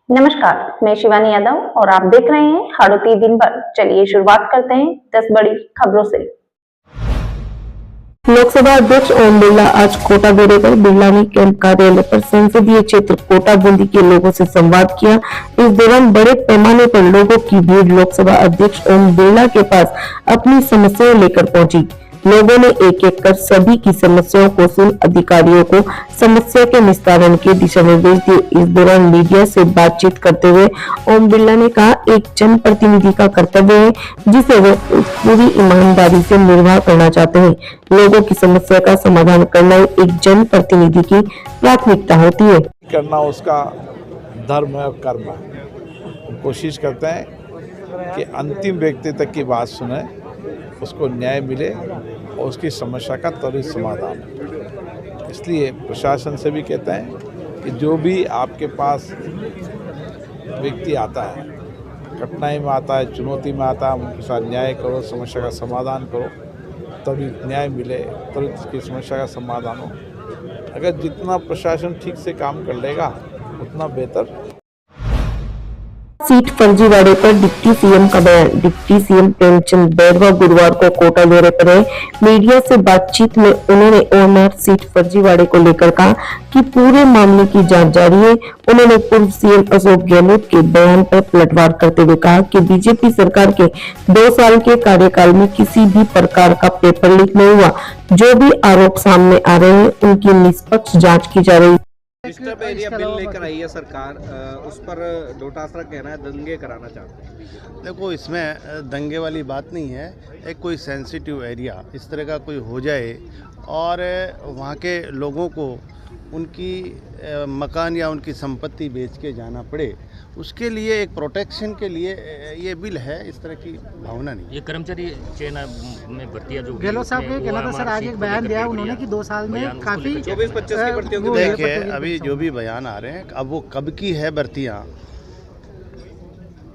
नमस्कार, मैं शिवानी यादव और आप देख रहे हैं हाड़ौती दिन भर। चलिए शुरुआत करते हैं 10 बड़ी खबरों से। लोकसभा अध्यक्ष ओम बिरला आज कोटा दौरे पर बिरलानी कैंप कार्यालय पर संसदीय क्षेत्र कोटा बूंदी के लोगों से संवाद किया। इस दौरान बड़े पैमाने पर लोगों की भीड़ लोकसभा अध्यक्ष ओम बिरला के पास अपनी समस्याएं लेकर पहुंची। लोगों ने एक एक कर सभी की समस्याओं को सुन अधिकारियों को समस्या के निस्तारण के दिशा निर्देश दिए। इस दौरान मीडिया से बातचीत करते हुए ओम बिरला ने कहा, एक जनप्रतिनिधि का कर्तव्य है जिसे वे पूरी ईमानदारी से निर्वाह करना चाहते हैं। लोगों की समस्या का समाधान करना एक जनप्रतिनिधि की प्राथमिकता होती है। करना उसका धर्म है और कर्म है। कोशिश करते हैं कि अंतिम व्यक्ति तक की बात सुने, उसको न्याय मिले और उसकी समस्या का त्वरित समाधान हो। इसलिए प्रशासन से भी कहते हैं कि जो भी आपके पास व्यक्ति आता है, कठिनाई में आता है, चुनौती में आता है, उनके साथ न्याय करो, समस्या का समाधान करो, तभी न्याय मिले, तभी उसकी समस्या का समाधान हो। अगर जितना प्रशासन ठीक से काम कर लेगा उतना बेहतर। सीट फर्जीवाड़े पर डिप्टी सीएम का बयान। डिप्टी सीएम प्रेमचंद बैरवा गुरुवार को कोटा दौरे पर आए। मीडिया से बातचीत में उन्होंने ओएमआर सीट फर्जीवाड़े को लेकर कहा कि पूरे मामले की जांच जारी है। उन्होंने पूर्व सीएम अशोक गहलोत के बयान पर पलटवार करते हुए कहा कि बीजेपी सरकार के 2 साल के कार्यकाल में किसी भी प्रकार का पेपर लीक नहीं हुआ। जो भी आरोप सामने आ रहे हैं उनकी निष्पक्ष जाँच की जा रही है। डिस्टर्ब एरिया बिल लेकर आई है सरकार, उस पर डोटासरा कहना है दंगे कराना चाहते हैं। देखो, इसमें दंगे वाली बात नहीं है। एक कोई सेंसिटिव एरिया इस तरह का कोई हो जाए और वहाँ के लोगों को उनकी मकान या उनकी संपत्ति बेच के जाना पड़े, उसके लिए एक प्रोटेक्शन के लिए ये बिल है। इस तरह की भावना नहीं। ये कर्मचारी चयन में भर्तियां जो गहलोत साहब ने कहना था सर, आज एक बयान दिया उन्होंने कि 2 साल में काफी 24-25 की भर्तियों की। देखिए, अभी जो भी बयान आ रहे हैं, अब वो कब की है भर्तियाँ,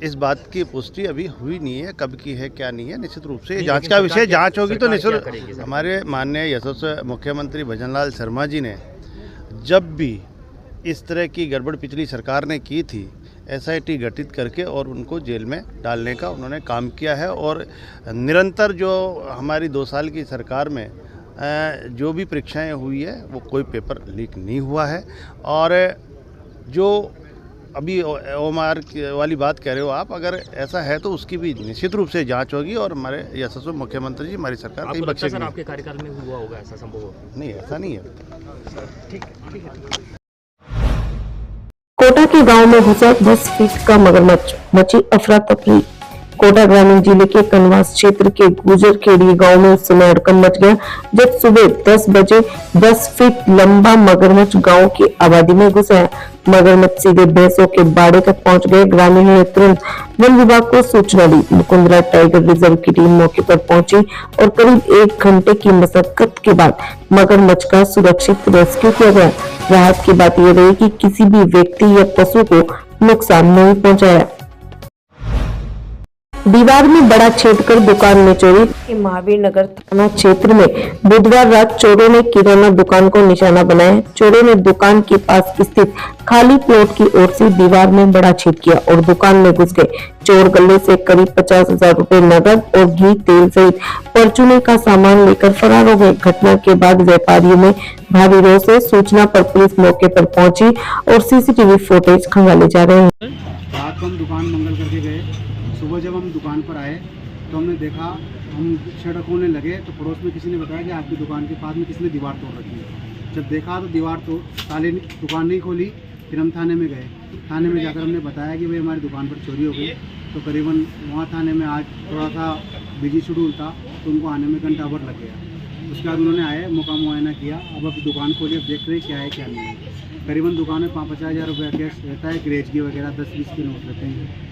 इस बात की पुष्टि अभी हुई नहीं है। कब की है क्या नहीं है, निश्चित रूप से जांच का विषय। जांच होगी तो निश्चित। हमारे माननीय यशस्वी मुख्यमंत्री भजनलाल शर्मा जी ने जब भी इस तरह की गड़बड़ पिछली सरकार ने की थी, एसआईटी गठित करके और उनको जेल में डालने का उन्होंने काम किया है। और निरंतर जो हमारी 2 साल की सरकार में जो भी परीक्षाएं हुई है वो कोई पेपर लीक नहीं हुआ है। और जो अभी ओएमआर वाली बात कह रहे हो आप, अगर ऐसा है तो उसकी भी निश्चित रूप से जांच होगी और हमारे यशस्वी मुख्यमंत्री जी, हमारी सरकार कहीं बख्शेगी नहीं। आपके कार्यकाल में हुआ होगा ऐसा संभव? नहीं, ऐसा नहीं है। ठीक है। कोटा के गांव में घुसा 10 फीट का मगरमच्छ, मची अफरा तफरी। कोटा ग्रामीण जिले के कनवास क्षेत्र के गुजरखेड़ी गांव में उस समय हड़कंप मच गया जब सुबह 10 बजे 10 फीट लंबा मगरमच्छ गांव की आबादी में घुस आया। मगरमच्छ सीधे भैंसों के बाड़े तक पहुंच गए। ग्रामीणों ने तुरंत वन विभाग को सूचना दी। मुकुंदरा टाइगर रिजर्व की टीम मौके पर पहुंची और करीब 1 घंटे की मशक्कत के बाद मगरमच्छ का सुरक्षित रेस्क्यू किया गया। राहत की बात यह रही कि किसी भी व्यक्ति या पशु को नुकसान नहीं पहुंचाया। दीवार में बड़ा छेद कर दुकान में चोरी। महावीर नगर थाना क्षेत्र में बुधवार रात चोरों ने किराना दुकान को निशाना बनाया। चोरों ने दुकान के पास स्थित खाली प्लॉट की ओर से दीवार में बड़ा छेद किया और दुकान में घुस गए। चोर गले से करीब 50,000 रुपए नकद और घी, तेल सहित परचूने का सामान लेकर फरार हो गए। घटना के बाद व्यापारियों में भारी रोष है। सूचना पर पुलिस मौके पर पहुंची और सीसीटीवी फुटेज खंगाले जा रहे हैं। रात को हम दुकान मंगल करके गए। सुबह जब हम दुकान पर आए तो हमने देखा, हम शटर खोलने लगे तो पड़ोस में किसी ने बताया कि आपकी दुकान के पास में किसी ने दीवार तोड़ रखी है। जब देखा तो दीवार तो ताले दुकान नहीं खोली। फिर हम थाने में गए। थाने में जाकर हमने बताया कि भाई हमारी दुकान पर चोरी हो गई। तो करीबन वहाँ थाने में आज थोड़ा सा बिजी शेड्यूल था तो उनको आने में घंटा भर लग गया। उसके बाद उन्होंने आए, मौका मुआयना किया। अब दुकान खोली, अब देख रहे क्या है क्या नहीं है। करीबन दुकान में 50,000 रुपये कैश रहता है, ग्रेज की वगैरह 10-20 के नोट रहते हैं।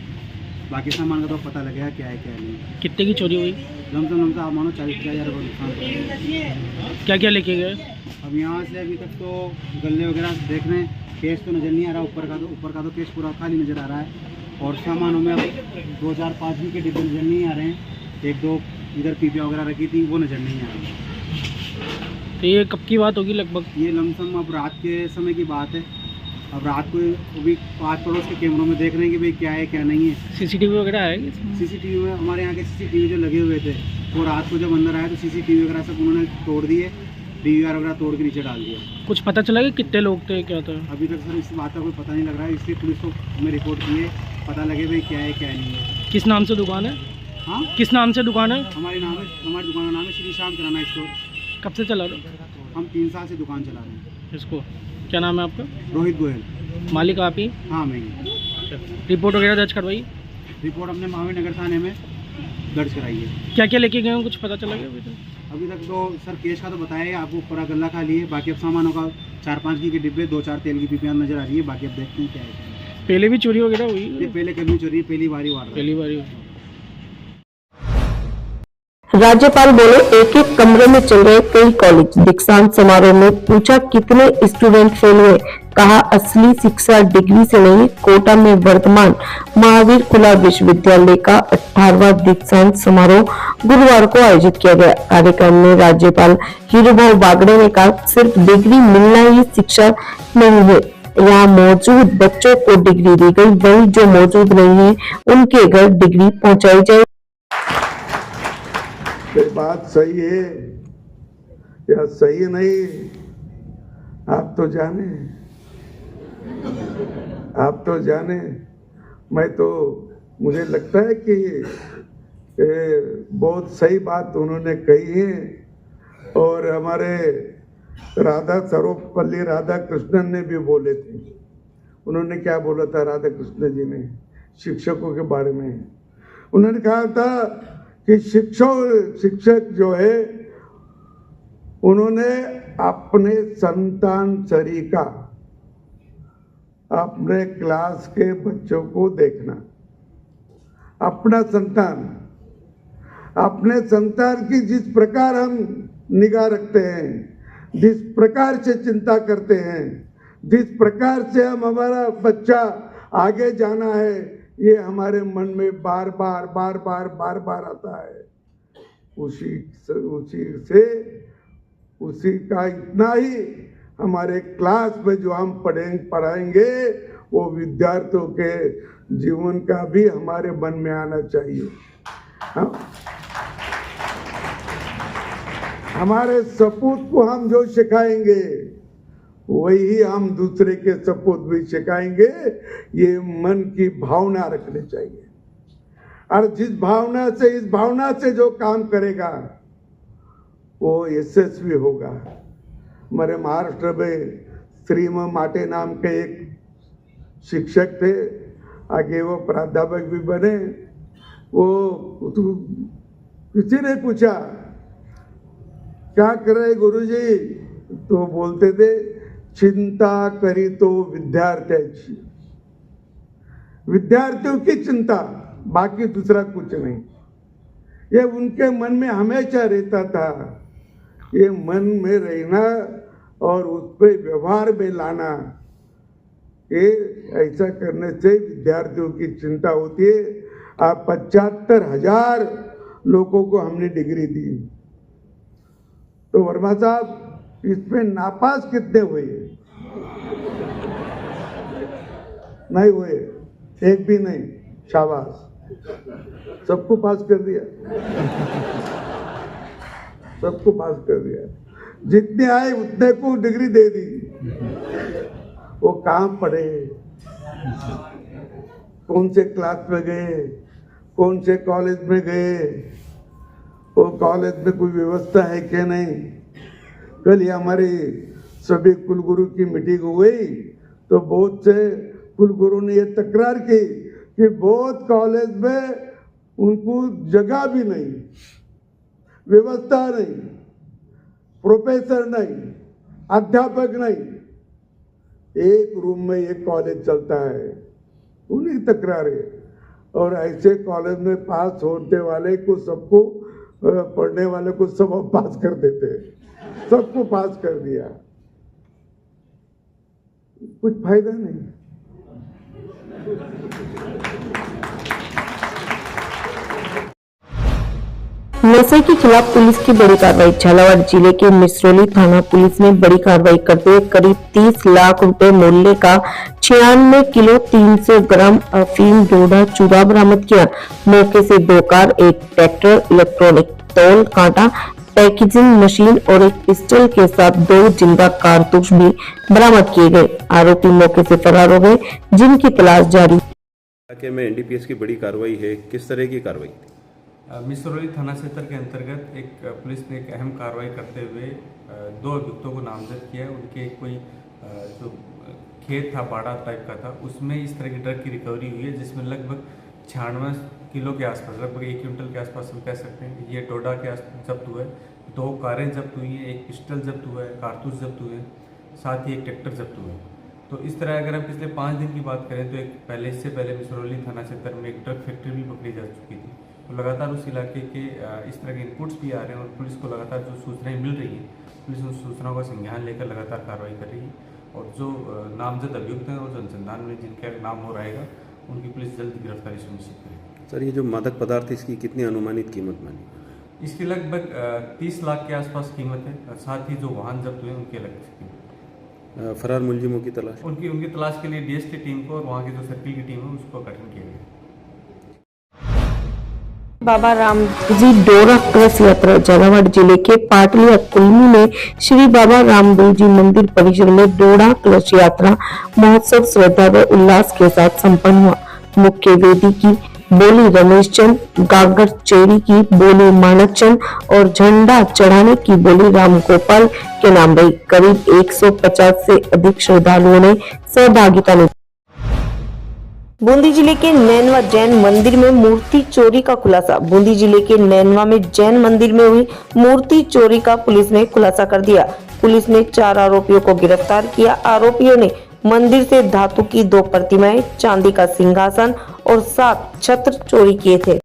बाकी सामान का तो पता लगेगा क्या है क्या नहीं। कितने की चोरी हुई? लमसम आप मानो 40,000 रुपये नुकसान। क्या क्या लेके गए? अब यहाँ से अभी तक तो गले वगैरह देख रहे हैं, केस तो नज़र नहीं आ रहा। ऊपर का तो केस पूरा खाली नज़र आ रहा है। और सामानों में अब 2-4-5 के डिब्बे नज़र नहीं आ रहे हैं। 1-2 इधर पीपियाँ वगैरह रखी थी, वो नज़र नहीं आ रही। तो ये कब की बात होगी लगभग? ये लमसम अब रात के समय की बात है। अब रात को भी पास पड़ोस के कैमरों में देख रहे हैं कि भाई क्या है क्या नहीं है। सीसीटीवी वगैरह है? सीसीटीवी में हमारे यहाँ के सीसीटीवी जो लगे हुए थे वो रात को जब अंदर आए तो सीसीटीवी वगैरह सब उन्होंने तोड़ दिए, डीवीआर वगैरह तोड़ के नीचे डाल दिया। कुछ पता चला कि कितने लोग थे, क्या था? अभी तक सर इस बात का कोई पता नहीं लग रहा है, इसलिए पुलिस को हमें रिपोर्ट की है, पता लगे भाई क्या है क्या नहीं है। किस नाम से दुकान है? हाँ, किस नाम से दुकान है? हमारी दुकान का नाम है श्री श्याम किराना स्टोर। कब से चला रहे हो? हम 3 साल से दुकान चला रहे हैं। इसको क्या नाम है आपका? रोहित गोयल। मालिक आप ही? हाँ, मैं ही। रिपोर्ट वगैरह दर्ज करवाई? रिपोर्ट हमने महावीर नगर थाने में दर्ज कराई है। क्या क्या लेके गए हो, कुछ पता चला गया अभी तक तो सर केस का तो बताया है आपको, पूरा गल्ला खाली है। बाकी अब सामानों का 4-5 की के डिब्बे, 2-4 तेल की पीपियाँ नजर आ रही है। बाकी अब देखते हैं क्या है। पहले भी चोरी वगैरह हुई? ये पहले कभी चोरी है, पहली बारी वार पहली बार हुई। राज्यपाल बोले एक एक कमरे में चल रहे कई कॉलेज। दीक्षांत समारोह में पूछा कितने स्टूडेंट फेल हुए, कहा असली शिक्षा डिग्री से नहीं। कोटा में वर्तमान महावीर खुला विश्वविद्यालय का 18वां दीक्षांत समारोह गुरुवार को आयोजित किया गया। कार्यक्रम में राज्यपाल हीरूभाऊ बागड़े ने कहा सिर्फ डिग्री मिलना ही शिक्षा नहीं है, यहाँ मौजूद बच्चों को डिग्री दी गई, वही जो मौजूद नहीं है उनके घर डिग्री पहुंचाई जाए। ये बात सही है या सही नहीं, आप तो जाने, आप तो जाने। मैं तो, मुझे लगता है कि बहुत सही बात उन्होंने कही है। और हमारे सर्वपल्ली राधाकृष्णन ने भी बोले थे। उन्होंने क्या बोला था राधा कृष्ण जी ने शिक्षकों के बारे में? उन्होंने कहा था कि शिक्षक जो है उन्होंने अपने संतान सरीका, अपने क्लास के बच्चों को देखना, अपना संतान, अपने संतान की जिस प्रकार हम निगाह रखते हैं, जिस प्रकार से चिंता करते हैं, जिस प्रकार से हम हमारा बच्चा आगे जाना है, ये हमारे मन में बार बार आता है। उसी का इतना ही हमारे क्लास में जो हम पढ़ाएंगे वो विद्यार्थियों के जीवन का भी हमारे मन में आना चाहिए। हाँ? हमारे सपूत को हम जो सिखाएंगे वही हम दूसरे के सपूत भी सिखाएंगे। ये मन की भावना रखनी चाहिए, और जिस भावना से, इस भावना से जो काम करेगा वो यशस्वी होगा। हमारे महाराष्ट्र में श्रीम माटे नाम के एक शिक्षक थे, आगे वो प्राध्यापक भी बने। वो किसी ने पूछा क्या कर रहे गुरुजी, तो बोलते थे चिंता करी तो विद्यार्थ्याची, विद्यार्थियों की चिंता, बाकी दूसरा कुछ नहीं। ये उनके मन में हमेशा रहता था। ये मन में रहना और उस पर व्यवहार में लाना, ये ऐसा करने से विद्यार्थियों की चिंता होती है। आप 75,000 लोगों को हमने डिग्री दी, तो वर्मा साहब इसमें नापास कितने हुए? नहीं हुए, एक भी नहीं। शाबाश, सबको पास कर दिया, सबको पास कर दिया। जितने आए उतने को डिग्री दे दी। वो कहाँ पढ़े, कौन से क्लास में गए, कौन से कॉलेज में गए, वो कॉलेज में कोई व्यवस्था है क्या नहीं। कल ही हमारी सभी कुलगुरु की मीटिंग हुई तो बहुत से कुलगुरु ने ये तकरार की कि बहुत कॉलेज में उनको जगह भी नहीं, व्यवस्था नहीं, प्रोफेसर नहीं, अध्यापक नहीं। एक रूम में एक कॉलेज चलता है, उन्हीं तकरार है। और ऐसे कॉलेज में पास होने वाले को, सबको पढ़ने वाले को सब पास कर देते हैं, सबको पास कर दिया, कुछ फायदा नहीं। नशे के खिलाफ पुलिस की बड़ी कार्रवाई। झालावाड़ जिले के मिसरौली थाना पुलिस ने बड़ी कार्रवाई करते हुए करीब 30 लाख रुपए मूल्य का 96 किलो 300 ग्राम अफीम डोडा चूरा बरामद किया। मौके से 2 कार, 1 ट्रैक्टर, इलेक्ट्रॉनिक तौल कांटा, पैकेजिंग मशीन और एक पिस्टल के साथ 2 जिंदा कारतूस भी बरामद किए गए। आरोपी मौके से फरार हो गए, जिनकी तलाश जारी। इलाके में एनडीपीएस की बड़ी कार्रवाई है, किस तरह की कार्रवाई? मिसरौली थाना क्षेत्र के अंतर्गत एक पुलिस ने एक अहम कार्रवाई करते हुए 2 अभियुक्तों को नामजद किया है। उनके कोई जो खेत था, बाड़ा टाइप का था, उसमें इस तरह की ड्रग की रिकवरी हुई है, जिसमें लगभग 96 किलो के आसपास, लगभग 1 क्विंटल के आसपास हम कह सकते हैं। ये डोडा के जब्त हुआ है, 2 कारें जब्त हुई हैं, 1 पिस्टल जब्त हुआ है, कारतूस जब्त हुए हैं, साथ ही 1 ट्रैक्टर जब्त हुआ है। तो इस तरह अगर हम पिछले 5 दिन की बात करें तो इससे पहले मिसरौली थाना क्षेत्र में एक ड्रग फैक्ट्री भी पकड़ी जा चुकी थी। तो लगातार उस इलाके के इस तरह के इनपुट्स भी आ रहे हैं और पुलिस को लगातार जो सूचनाएं मिल रही हैं, पुलिस उन सूचनाओं का संज्ञान लेकर लगातार कार्रवाई कर रही है और जो नामजद अभियुक्त हैं और जो अनुसंधान में जिनका नाम हो रहेगा, उनकी पुलिस जल्द गिरफ्तारी सुनिश्चित करेगी। सर, ये जो मादक पदार्थ इसकी कितनी अनुमानित कीमत मानी? इसकी लगभग 30 लाख के आसपास कीमत है। साथ ही जो वाहन जब्त हुए उनकी अलग कीमत। फरार मुलजिमों की तलाश उनकी तलाश के लिए डीएसटी टीम को और वहाँ की जो सर्किल की टीम है उसको गठन किया गया। बाबा रामजी डोरा कलश यात्रा। झालावाड़ जिले के पाटलिया कुलमी में श्री बाबा रामदेव जी मंदिर परिसर में डोरा कलश यात्रा महोत्सव श्रद्धा व उल्लास के साथ संपन्न हुआ। मुख्य वेदी की बोली रमेश चंद, गागर चेरी की बोली मानक चंद और झंडा चढ़ाने की बोली राम गोपाल के नाम रही। करीब 150 से अधिक श्रद्धालुओं ने सहभागिता निभाई। बूंदी जिले के नैनवा जैन मंदिर में मूर्ति चोरी का खुलासा। बूंदी जिले के नैनवा में जैन मंदिर में हुई मूर्ति चोरी का पुलिस ने खुलासा कर दिया। पुलिस ने 4 आरोपियों को गिरफ्तार किया। आरोपियों ने मंदिर से धातु की 2 प्रतिमाएं, चांदी का सिंहासन और 7 छत्र चोरी किए थे।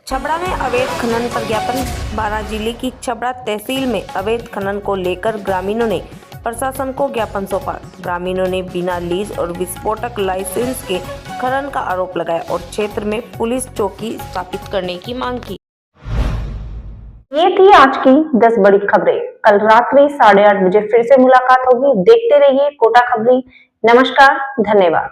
छबड़ा में अवैध खनन पर ज्ञापन। बारां जिले की छबड़ा तहसील में अवैध खनन को लेकर ग्रामीणों ने प्रशासन को ज्ञापन सौंपा। ग्रामीणों ने बिना लीज और विस्फोटक लाइसेंस के खनन का आरोप लगाया और क्षेत्र में पुलिस चौकी स्थापित करने की मांग की। ये थी आज की 10 बड़ी खबरें। कल रात्रि 8:30 बजे फिर से मुलाकात होगी। देखते रहिए कोटा खबरी। नमस्कार, धन्यवाद।